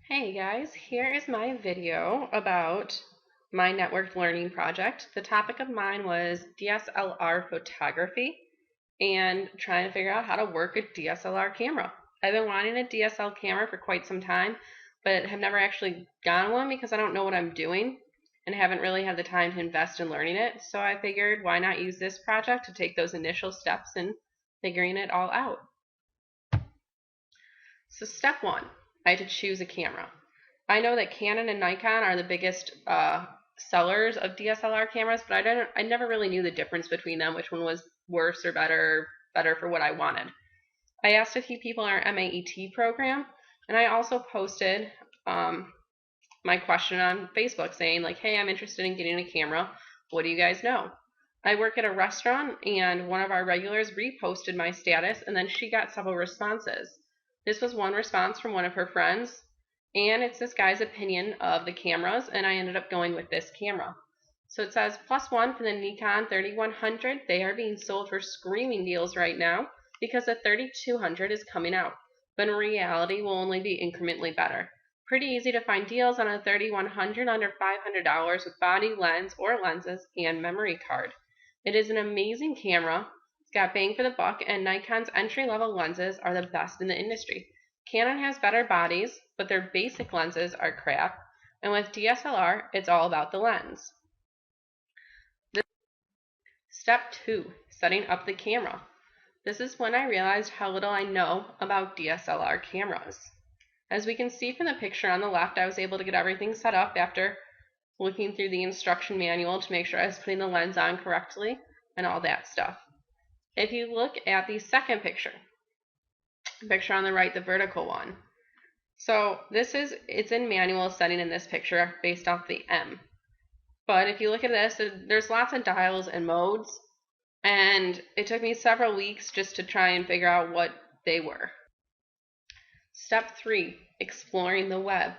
Hey guys, here is my video about my networked learning project. The topic of mine was DSLR photography and trying to figure out how to work a DSLR camera. I've been wanting a DSLR camera for quite some time, but have never actually gotten one because I don't know what I'm doing and haven't really had the time to invest in learning it. So I figured why not use this project to take those initial steps in figuring it all out. So step one, I had to choose a camera. I know that Canon and Nikon are the biggest sellers of DSLR cameras, but I never really knew the difference between them, which one was worse or better for what I wanted. I asked a few people in our MAET program, and I also posted my question on Facebook saying like, hey, I'm interested in getting a camera. What do you guys know? I work at a restaurant, and one of our regulars reposted my status, and then she got several responses. This was one response from one of her friends, and it's this guy's opinion of the cameras, and I ended up going with this camera. So it says +1 for the Nikon 3100. They are being sold for screaming deals right now because the 3200 is coming out, but in reality will only be incrementally better. Pretty easy to find deals on a 3100 under $500 with body, lens, or lenses, and memory card. It is an amazing camera. It's got bang for the buck, and Nikon's entry-level lenses are the best in the industry. Canon has better bodies, but their basic lenses are crap, and with DSLR, it's all about the lens. Step 2, setting up the camera. This is when I realized how little I know about DSLR cameras. As we can see from the picture on the left, I was able to get everything set up after looking through the instruction manual to make sure I was putting the lens on correctly and all that stuff. If you look at the second picture on the right, the vertical one. So it's in manual setting in this picture based off the M. But if you look at this, there's lots of dials and modes, and it took me several weeks just to try and figure out what they were. Step 3, exploring the web.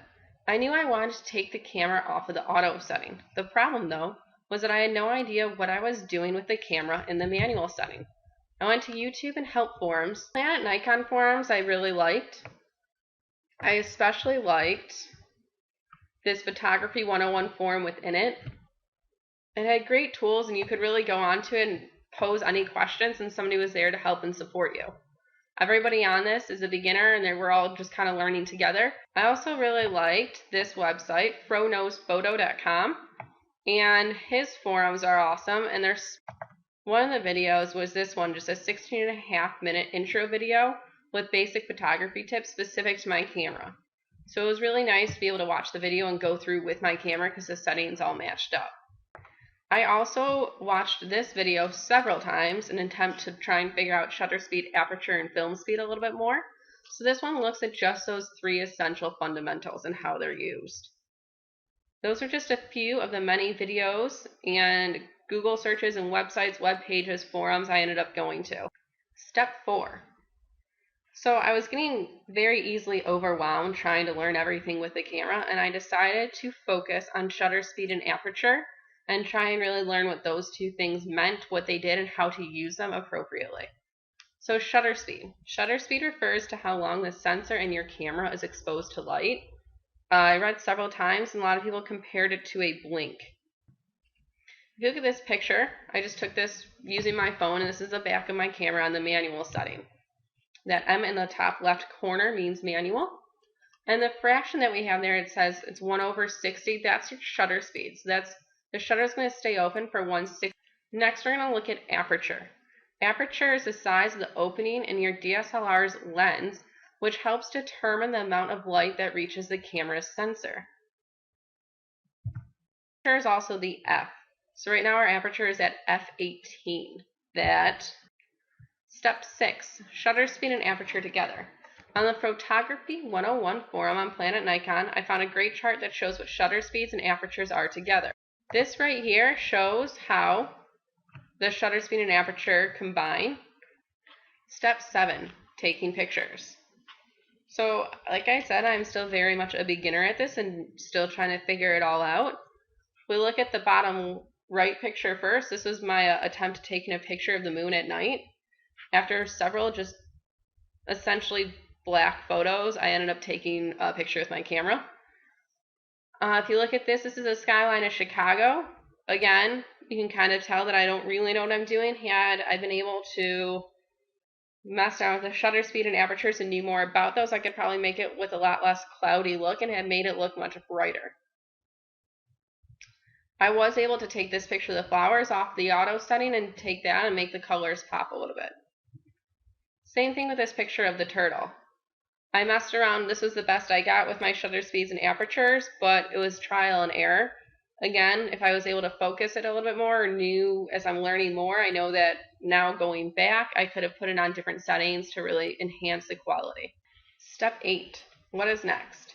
I knew I wanted to take the camera off of the auto setting. The problem though was that I had no idea what I was doing with the camera in the manual setting. I went to YouTube and help forums. Planet Nikon forums I really liked. I especially liked this Photography 101 forum within it. It had great tools, and you could really go onto it and pose any questions, and somebody was there to help and support you. Everybody on this is a beginner, and we're all just kind of learning together. I also really liked this website, froknowsphoto.com, and his forums are awesome, and there's one of the videos was this one, just a 16.5-minute intro video with basic photography tips specific to my camera. So it was really nice to be able to watch the video and go through with my camera because the settings all matched up. I also watched this video several times in an attempt to try and figure out shutter speed, aperture, and film speed a little bit more. So this one looks at just those 3 essential fundamentals and how they're used. Those are just a few of the many videos and Google searches and websites, web pages, forums I ended up going to. Step 4. So I was getting very easily overwhelmed trying to learn everything with the camera, and I decided to focus on shutter speed and aperture and try and really learn what those two things meant, what they did, and how to use them appropriately. So shutter speed. Shutter speed refers to how long the sensor in your camera is exposed to light. I read several times, and a lot of people compared it to a blink. If you look at this picture, I just took this using my phone, and this is the back of my camera on the manual setting. That M in the top left corner means manual. And the fraction that we have there, it says it's 1/60. That's your shutter speed. So the shutter is going to stay open for 1/60. Next, we're going to look at aperture. Aperture is the size of the opening in your DSLR's lens, which helps determine the amount of light that reaches the camera's sensor. Aperture is also the F. So right now our aperture is at f18. Step 6, shutter speed and aperture together. On the Photography 101 forum on Planet Nikon, I found a great chart that shows what shutter speeds and apertures are together. This right here shows how the shutter speed and aperture combine. Step 7, taking pictures. So, like I said, I'm still very much a beginner at this and still trying to figure it all out. We look at the bottom right picture first. This was my attempt at taking a picture of the moon at night. After several just essentially black photos, I ended up taking a picture with my camera. If you look at this, this is a skyline of Chicago. Again, you can kind of tell that I don't really know what I'm doing. Had I been able to mess around with the shutter speed and apertures and knew more about those, I could probably make it with a lot less cloudy look and have made it look much brighter. I was able to take this picture of the flowers off the auto setting and take that and make the colors pop a little bit. Same thing with this picture of the turtle. I messed around. This was the best I got with my shutter speeds and apertures, but it was trial and error. Again, if I was able to focus it a little bit more or knew as I'm learning more, I know that now going back, I could have put it on different settings to really enhance the quality. Step 8. What is next?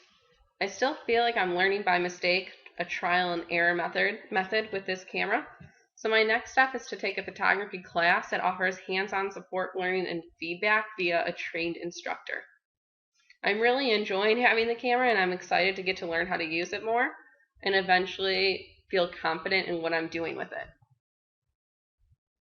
I still feel like I'm learning by mistake, a trial and error method with this camera. So my next step is to take a photography class that offers hands-on support, learning, and feedback via a trained instructor. I'm really enjoying having the camera, and I'm excited to get to learn how to use it more and eventually feel confident in what I'm doing with it.